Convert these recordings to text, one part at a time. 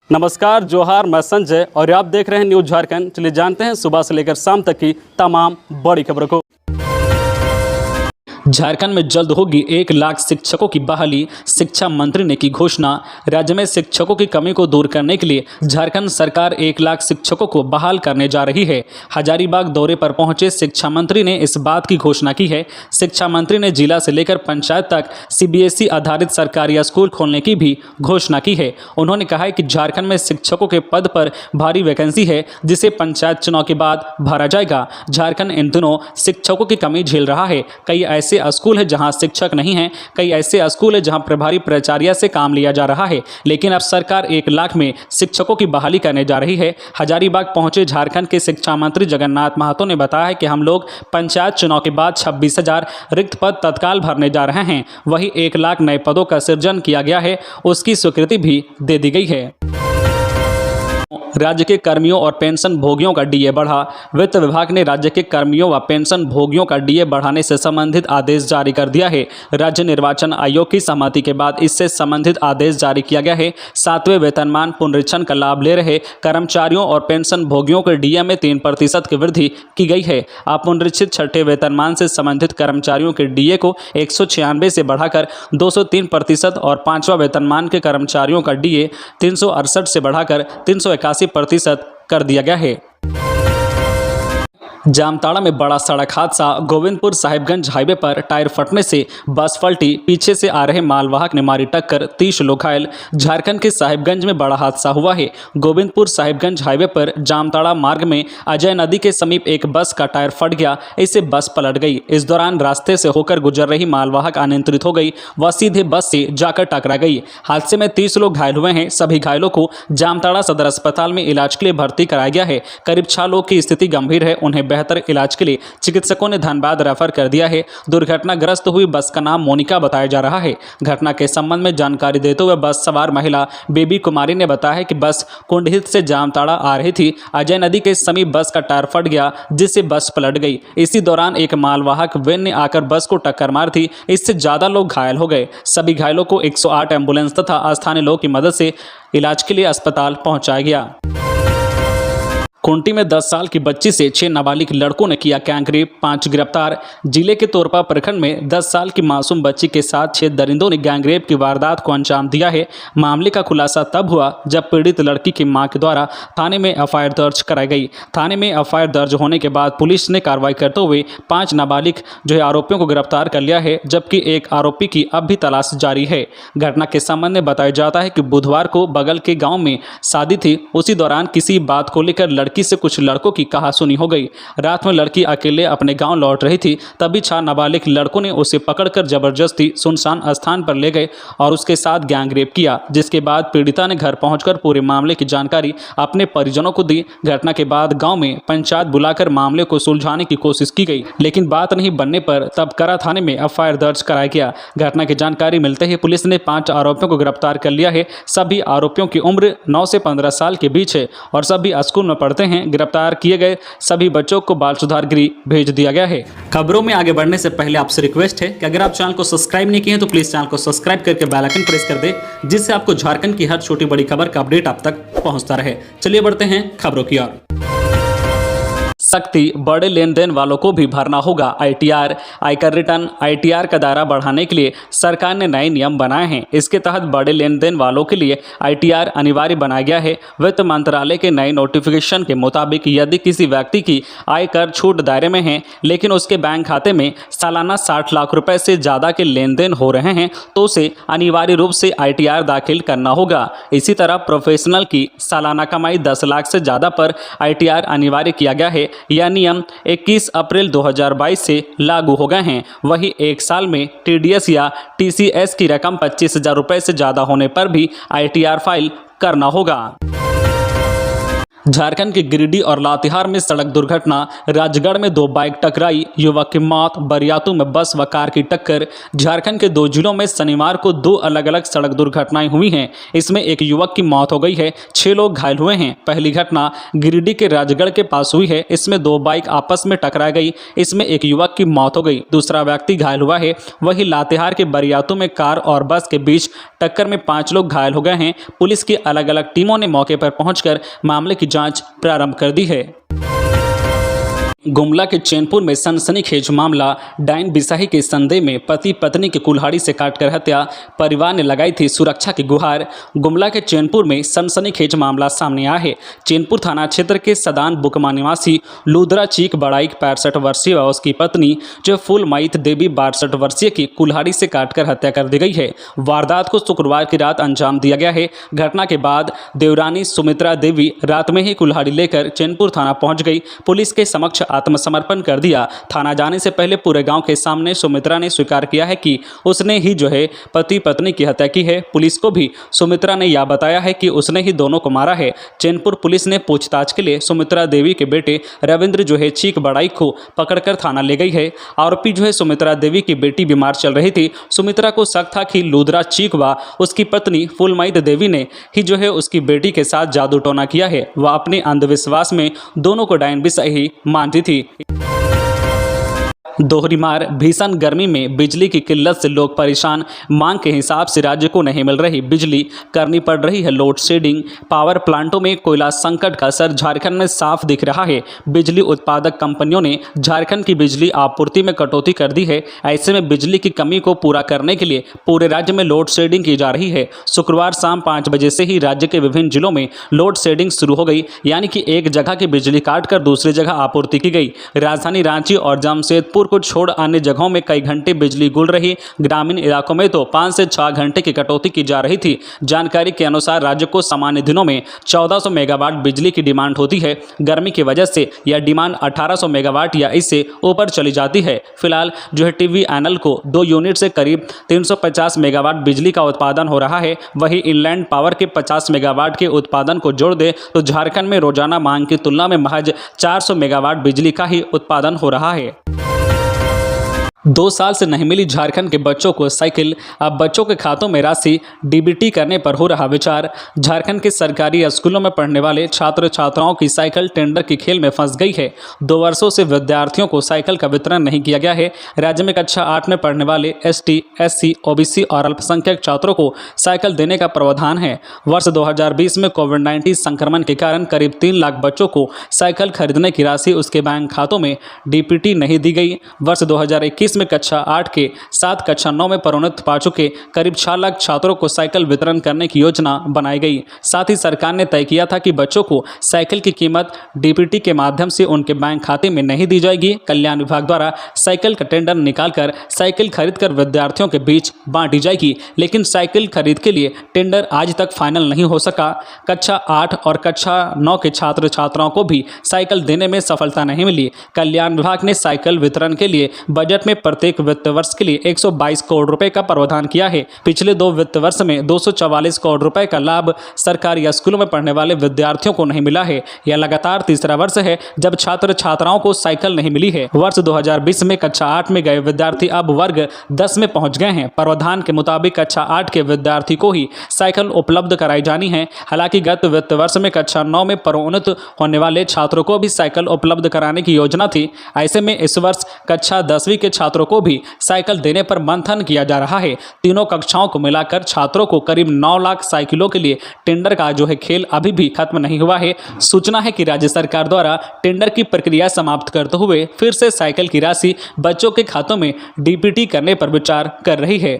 नमस्कार, जोहार, मैं संजय और आप देख रहे हैं न्यूज़ झारखंड। चलिए जानते हैं सुबह से लेकर शाम तक की तमाम बड़ी खबरों को। झारखंड में जल्द होगी 1 लाख शिक्षकों की बहाली, शिक्षा मंत्री ने की घोषणा। राज्य में शिक्षकों की कमी को दूर करने के लिए झारखंड सरकार 1 लाख शिक्षकों को बहाल करने जा रही है। हजारीबाग दौरे पर पहुंचे शिक्षा मंत्री ने इस बात की घोषणा की है। शिक्षा मंत्री ने जिला से लेकर पंचायत तक सीबीएसई आधारित सरकारी स्कूल खोलने की भी घोषणा की है। उन्होंने कहा है कि झारखंड में शिक्षकों के पद पर भारी वैकेंसी है, जिसे पंचायत चुनाव के बाद भरा जाएगा। झारखंड इन दिनों शिक्षकों की कमी झेल रहा है। कई ऐसे स्कूल है जहां शिक्षक नहीं हैं, कई ऐसे स्कूल है जहां प्रभारी प्राचार्य से काम लिया जा रहा है, लेकिन अब सरकार 1 लाख में शिक्षकों की बहाली करने जा रही है। हजारीबाग पहुंचे झारखंड के शिक्षा मंत्री जगन्नाथ महतो ने बताया है कि हम लोग पंचायत चुनाव के बाद 26,000 रिक्त पद तत्काल भरने जा रहे हैं। वहीं 1 लाख नए पदों का सृजन किया गया है, उसकी स्वीकृति भी दे दी गई है। राज्य के कर्मियों और पेंशन भोगियों का डीए बढ़ा। वित्त विभाग ने राज्य के कर्मियों व पेंशन भोगियों का डीए बढ़ाने से संबंधित आदेश जारी कर दिया है। राज्य निर्वाचन आयोग की सहमति के बाद इससे संबंधित आदेश जारी किया गया है। 7वें वेतनमान पुनरीक्षण का लाभ ले रहे कर्मचारियों और पेंशन भोगियों के डीए में 3% की वृद्धि की गई है। पुनरीक्षित 6ठे वेतनमान से संबंधित कर्मचारियों के डीए को 196 से बढ़ाकर 203% और 5वां वेतनमान के कर्मचारियों का डीए 368 से बढ़ाकर 381% कर दिया गया है। जामताड़ा में बड़ा सड़क हादसा। गोविंदपुर साहिबगंज हाईवे पर टायर फटने से बस पलटी, पीछे से आ रहे मालवाहक ने मारी टक्कर, 30 लोग घायल। झारखंड के साहिबगंज में बड़ा हादसा हुआ है। गोविंदपुर साहिबगंज हाईवे पर जामताड़ा मार्ग में अजय नदी के समीप एक बस का टायर फट गया, इससे बस पलट गई। इस दौरान रास्ते से होकर गुजर रही मालवाहक अनियंत्रित हो गई, वह सीधे बस से जाकर टकरा गई। हादसे में 30 लोग घायल हुए हैं। सभी घायलों को जामताड़ा सदर अस्पताल में इलाज के लिए भर्ती कराया गया है। करीब 6 लोग की स्थिति गंभीर है, उन्हें बेहतर इलाज के लिए चिकित्सकों ने धनबाद रेफर कर दिया है। दुर्घटनाग्रस्त हुई बस का नाम मोनिका बताया जा रहा है। घटना के संबंध में जानकारी देते हुए बस सवार महिला बेबी कुमारी ने बताया है कि बस कुंडहित से जामताड़ा आ रही थी। अजय नदी के समीप बस का टायर फट गया, जिससे बस पलट गई। इसी दौरान एक मालवाहक वैन ने आकर बस को टक्कर मार दी, इससे ज्यादा लोग घायल हो गए। सभी घायलों को 108 एम्बुलेंस तथा स्थानीय लोगों की मदद से इलाज के लिए अस्पताल पहुंचाया गया। खूंटी में 10 साल की बच्ची से 6 नाबालिग लड़कों ने किया गैंगरेप, 5 गिरफ्तार। जिले के तोरपा प्रखंड में 10 साल की मासूम बच्ची के साथ 6 दरिंदों ने गैंगरेप की वारदात को अंजाम दिया है। मामले का खुलासा तब हुआ जब पीड़ित लड़की की मां के द्वारा थाने में एफआईआर दर्ज कराई गई। थाने में एफआईआर दर्ज होने के बाद पुलिस ने कार्रवाई करते हुए 5 नाबालिग आरोपियों को गिरफ्तार कर लिया है, जबकि एक आरोपी की अब भी तलाश जारी है। घटना के संबंध में बताया जाता है कि बुधवार को बगल के गाँव में शादी थी। उसी दौरान किसी बात को लेकर लड़की से कुछ लड़कों की कहासुनी हो गई। रात में लड़की अकेले अपने गांव लौट रही थी, तभी 6 नाबालिग लड़कों ने उसे पकड़कर जबरदस्ती सुनसान स्थान पर ले गए और उसके साथ गैंगरेप किया, जिसके बाद पीड़िता ने घर पहुंचकर पूरे मामले की जानकारी अपने परिजनों को दी। घटना के बाद गांव में पंचायत बुलाकर मामले को सुलझाने की कोशिश की गई, लेकिन बात नहीं बनने पर तब करा थाने में एफआईआर दर्ज कराया गया। घटना की जानकारी मिलते ही पुलिस ने 5 आरोपियों को गिरफ्तार कर लिया है। सभी आरोपियों की उम्र 9 से 15 साल के बीच है और सभी स्कूल में पढ़ते हैं। गिरफ्तार किए गए सभी बच्चों को बाल सुधार गृह भेज दिया गया है। खबरों में आगे बढ़ने से पहले आपसे रिक्वेस्ट है कि अगर आप चैनल को सब्सक्राइब नहीं किए हैं तो प्लीज चैनल को सब्सक्राइब करके बेल आइकन प्रेस कर दे, जिससे आपको झारखंड की हर छोटी बड़ी खबर का अपडेट आप तक पहुंचता रहे। चलिए बढ़ते हैं खबरों की ओर। सख्ती, बड़े लेन देन वालों को भी भरना होगा आईटीआर। आयकर रिटर्न आईटीआर का दायरा बढ़ाने के लिए सरकार ने नए नियम बनाए हैं। इसके तहत बड़े लेन देन वालों के लिए आईटीआर अनिवार्य बनाया गया है। वित्त मंत्रालय के नए नोटिफिकेशन के मुताबिक यदि किसी व्यक्ति की आयकर छूट दायरे में है, लेकिन उसके बैंक खाते में सालाना 60 लाख रुपए से ज़्यादा के लेन देन हो रहे हैं, तो उसे अनिवार्य रूप से आईटीआर दाखिल करना होगा। इसी तरह प्रोफेशनल की सालाना कमाई 10 लाख से ज़्यादा पर आईटीआर अनिवार्य किया गया है। यह नियम 21 अप्रैल 2022 से लागू हो गए हैं। वहीं 1 साल में टीडीएस या टीसीएस की रकम 25,000 रुपये से ज़्यादा होने पर भी आईटीआर फाइल करना होगा। झारखंड के गिरिडीह और लातेहार में सड़क दुर्घटना। राजगढ़ में दो बाइक टकराई, युवक की मौत। बरियातू में बस व कार की टक्कर। झारखंड के दो जिलों में शनिवार को दो अलग अलग सड़क दुर्घटनाएं हुई हैं। इसमें एक युवक की मौत हो गई है, 6 लोग घायल हुए हैं। पहली घटना गिरिडीह के राजगढ़ के पास हुई है। इसमें दो बाइक आपस में टकरा गई, इसमें एक युवक की मौत हो गई, दूसरा व्यक्ति घायल हुआ है। वहीं लातेहार के बरियातू में कार और बस के बीच टक्कर में 5 लोग घायल हो गए हैं। पुलिस की अलग अलग टीमों ने मौके पर पहुंचकर मामले की जांच प्रारंभ कर दी है। गुमला के चैनपुर में सनसनीखेज मामला। डायन बिसाही के संदेह में पति पत्नी की कुल्हाड़ी से काटकर हत्या, परिवार ने लगाई थी सुरक्षा की गुहार। गुमला के चैनपुर में सनसनीखेज मामला सामने आया है। चैनपुर थाना क्षेत्र के सदान बुकमा निवासी लूदरा चीक बड़ाइक 65 वर्षीय व उसकी पत्नी जो फुलमयीत देवी 62 वर्षीय की कुल्हाड़ी से काटकर हत्या कर दी गई है। वारदात को शुक्रवार की रात अंजाम दिया गया है। घटना के बाद देवरानी सुमित्रा देवी रात में ही कुल्हाड़ी लेकर चैनपुर थाना पहुंच गई। पुलिस के समक्ष आत्मसमर्पण कर दिया। थाना जाने से पहले पूरे गांव के सामने सुमित्रा ने स्वीकार किया है कि उसने ही पति पत्नी की हत्या की है। पुलिस को भी सुमित्रा ने यह बताया है कि उसने ही दोनों को मारा है। चैनपुर पुलिस ने पूछताछ के लिए सुमित्रा देवी के बेटे रविंद्र चीक बड़ाइक को पकड़कर थाना ले गई है। आरोपी सुमित्रा देवी की बेटी बीमार चल रही थी। सुमित्रा को शक था कि लूदरा चीक व उसकी पत्नी फुलमयीत देवी ने ही उसकी बेटी के साथ जादू टोना किया है। वह अपने अंधविश्वास में दोनों को डायन बिसाही मानती थी। दोहरी मार। भीषण गर्मी में बिजली की किल्लत से लोग परेशान। मांग के हिसाब से राज्य को नहीं मिल रही बिजली, करनी पड़ रही है लोड शेडिंग। पावर प्लांटों में कोयला संकट का असर झारखंड में साफ दिख रहा है। बिजली उत्पादक कंपनियों ने झारखंड की बिजली आपूर्ति में कटौती कर दी है। ऐसे में बिजली की कमी को पूरा करने के लिए पूरे राज्य में लोड शेडिंग की जा रही है। शुक्रवार शाम 5 बजे से ही राज्य के विभिन्न जिलों में लोड शेडिंग शुरू हो गई, यानी कि एक जगह की बिजली काटकर दूसरी जगह आपूर्ति की गई। राजधानी रांची और जमशेदपुर को छोड़ अन्य जगहों में कई घंटे बिजली गुल रही। ग्रामीण इलाकों में तो 5 से 6 घंटे की कटौती की जा रही थी। जानकारी के अनुसार राज्य को सामान्य दिनों में 1400 मेगावाट बिजली की डिमांड होती है। गर्मी की वजह से यह डिमांड 1800 मेगावाट या इससे ऊपर चली जाती है। फिलहाल टीवी एनएल को 2 यूनिट से करीब 350 मेगावाट बिजली का उत्पादन हो रहा है। वहीं इनलैंड पावर के 50 मेगावाट के उत्पादन को जोड़ दे तो झारखंड में रोजाना मांग की तुलना में महज 400 मेगावाट बिजली का ही उत्पादन हो रहा है। 2 साल से नहीं मिली झारखंड के बच्चों को साइकिल। अब बच्चों के खातों में राशि डीबीटी करने पर हो रहा विचार। झारखंड के सरकारी स्कूलों में पढ़ने वाले छात्र छात्राओं की साइकिल टेंडर की खेल में फंस गई है। 2 वर्षों से विद्यार्थियों को साइकिल का वितरण नहीं किया गया है। राज्य में कक्षा 8 में पढ़ने वाले एसटी, एससी, ओबीसी और अल्पसंख्यक छात्रों को साइकिल देने का प्रावधान है। वर्ष 2020 में कोविड-19 संक्रमण के कारण करीब 3 लाख बच्चों को साइकिल खरीदने की राशि उसके बैंक खातों में डीबीटी नहीं दी गई। वर्ष 2021 में कक्षा 8 के साथ कक्षा 9 में पदोन्नत पा चुके करीब 6 लाख छात्रों को साइकिल वितरण करने की योजना बनाई गई। साथ ही सरकार ने तय किया था कि बच्चों को साइकिल की कीमत डीबीटी के माध्यम से उनके बैंक खाते में नहीं दी जाएगी। कल्याण विभाग द्वारा साइकिल का टेंडर निकालकर साइकिल खरीदकर विद्यार्थियों के बीच बांटी जाएगी, लेकिन साइकिल खरीद के लिए टेंडर आज तक फाइनल नहीं हो सका। कक्षा 8 और कक्षा 9 के छात्र छात्राओं को भी साइकिल देने में सफलता नहीं मिली। कल्याण विभाग ने साइकिल वितरण के लिए बजट में प्रत्येक वित्त वर्ष के लिए 122 करोड़ रुपए का प्रावधान किया है। पिछले 2 वित्त वर्ष में 244 करोड़ रुपए का लाभ सरकारी स्कूलों में पढ़ने वाले विद्यार्थियों को नहीं मिला है। यह लगातार तीसरा वर्ष है जब छात्र छात्राओं को साइकिल नहीं मिली है। वर्ष 2020 में कक्षा 8 में गए विद्यार्थी अब वर्ग 10 में पहुंच गए हैं। प्रावधान के मुताबिक कक्षा 8 के विद्यार्थी को ही साइकिल उपलब्ध कराई जानी है। हालांकि गत वित्त वर्ष में कक्षा 9 में पदोन्नत होने वाले छात्रों को भी साइकिल उपलब्ध कराने की योजना थी। ऐसे में इस वर्ष कक्षा 10वीं के छात्रों को भी साइकिल देने पर मंथन किया जा रहा है। तीनों कक्षाओं को मिलाकर छात्रों को करीब 9 लाख साइकिलों के लिए टेंडर का खेल अभी भी खत्म नहीं हुआ है। सूचना है कि राज्य सरकार द्वारा टेंडर की प्रक्रिया समाप्त करते हुए फिर से साइकिल की राशि बच्चों के खातों में डीबीटी करने पर विचार कर रही है।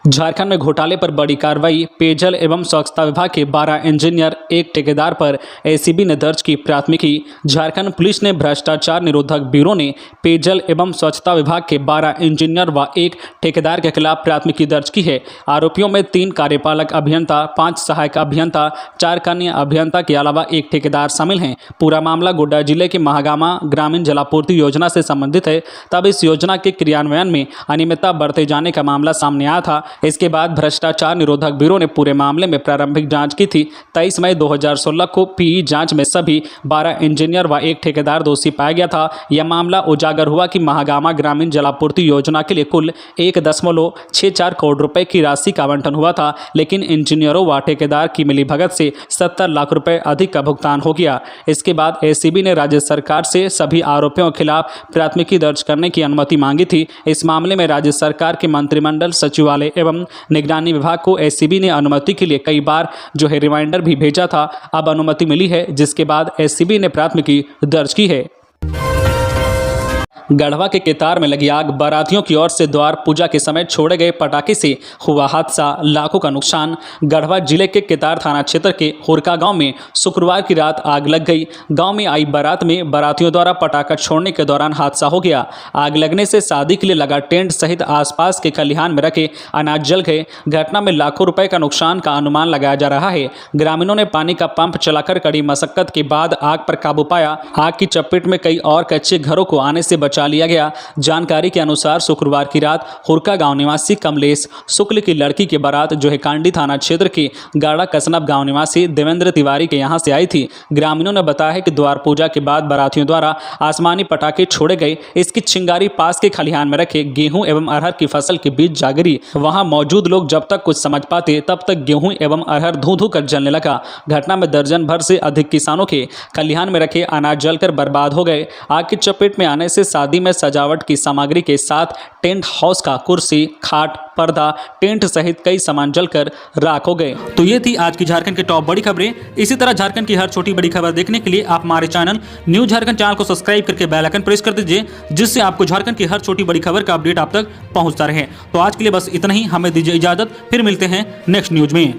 झारखंड में घोटाले पर बड़ी कार्रवाई। पेयजल एवं स्वच्छता विभाग के 12 इंजीनियर, 1 ठेकेदार पर एसीबी ने दर्ज की प्राथमिकी। झारखंड पुलिस ने भ्रष्टाचार निरोधक ब्यूरो ने पेयजल एवं स्वच्छता विभाग के 12 इंजीनियर व 1 ठेकेदार के खिलाफ प्राथमिकी दर्ज की है। आरोपियों में 3 कार्यपालक अभियंता, 5 सहायक अभियंता, 4 कन्या अभियंता के अलावा 1 ठेकेदार शामिल हैं। पूरा मामला गोड्डा जिले के महागामा ग्रामीण जलापूर्ति योजना से संबंधित है। तब इस योजना के क्रियान्वयन में अनियमितता बरते जाने का मामला सामने आया था। इसके बाद भ्रष्टाचार निरोधक ब्यूरो ने पूरे मामले में प्रारंभिक जांच की थी। 23 मई 2016 को पीई जांच में सभी 12 इंजीनियर व एक ठेकेदार दोषी पाया गया था। यह मामला उजागर हुआ कि महागामा ग्रामीण जलापूर्ति योजना के लिए कुल 1.64 करोड़ रुपए की राशि का आवंटन हुआ था, लेकिन इंजीनियरों व ठेकेदार की मिलीभगत से 70 लाख रुपए अधिक का भुगतान हो गया। इसके बाद एसीबी ने राज्य सरकार से सभी आरोपियों के खिलाफ प्राथमिकी दर्ज करने की अनुमति मांगी थी। इस मामले में राज्य सरकार के मंत्रिमंडल सचिवालय एवं निगरानी विभाग को एसीबी ने अनुमति के लिए कई बार जो है रिमाइंडर भी भेजा था। अब अनुमति मिली है, जिसके बाद एसीबी ने प्राथमिकी दर्ज की है। गढ़वा के केतार में लगी आग, बारातियों की ओर से द्वार पूजा के समय छोड़े गए पटाखे से हुआ हादसा, लाखों का नुकसान। गढ़वा जिले के केतार थाना क्षेत्र के हुरका गांव में शुक्रवार की रात आग लग गई। गांव में आई बारात में बारातियों द्वारा पटाखा छोड़ने के दौरान हादसा हो गया। आग लगने से शादी के लिए लगा टेंट सहित आसपास के खलिहान में रखे अनाज जल गए। घटना में लाखों रुपए का नुकसान का अनुमान लगाया जा रहा है। ग्रामीणों ने पानी का पंप चलाकर कड़ी मशक्कत के बाद आग पर काबू पाया। आग की चपेट में कई और कच्चे घरों को आने से बचा लिया गया। जानकारी के अनुसार शुक्रवार की रात हुरका गांव निवासी कमलेश शुक्ल की लड़की की बारात जो है कांडी थाना क्षेत्र के गाड़ा कसनब गांव निवासी देवेंद्र तिवारी के यहां से आई थी। ग्रामीणों ने बताया है कि द्वार पूजा के बाद बारातियों द्वारा आसमानी पटाखे छोड़े गए। इसकी चिंगारी पास के खलिहान में रखे गेहूं एवं अरहर की फसल के बीच जा गिरी। वहां मौजूद लोग जब तक कुछ समझ पाते तब तक गेहूं एवं अरहर धू धू कर जलने लगा। घटना में दर्जन भर से अधिक किसानों के खलिहान में रखे अनाज जलकर बर्बाद हो गए। आग की चपेट में आने से शादी में सजावट की सामग्री के साथ टेंट हाउस का कुर्सी, खाट, पर्दा, टेंट सहित कई सामान जलकर राख हो गए। तो ये थी आज की झारखंड की टॉप बड़ी खबरें। इसी तरह झारखंड की हर छोटी बड़ी खबर देखने के लिए आप हमारे चैनल न्यूज झारखंड चैनल को सब्सक्राइब करके बेल आइकन प्रेस कर दीजिए, जिससे आपको झारखंड की हर छोटी बड़ी खबर का अपडेट आप तक पहुंचता रहे। तो आज के लिए बस इतना ही, हमें दीजिए इजाजत, फिर मिलते हैं नेक्स्ट न्यूज में।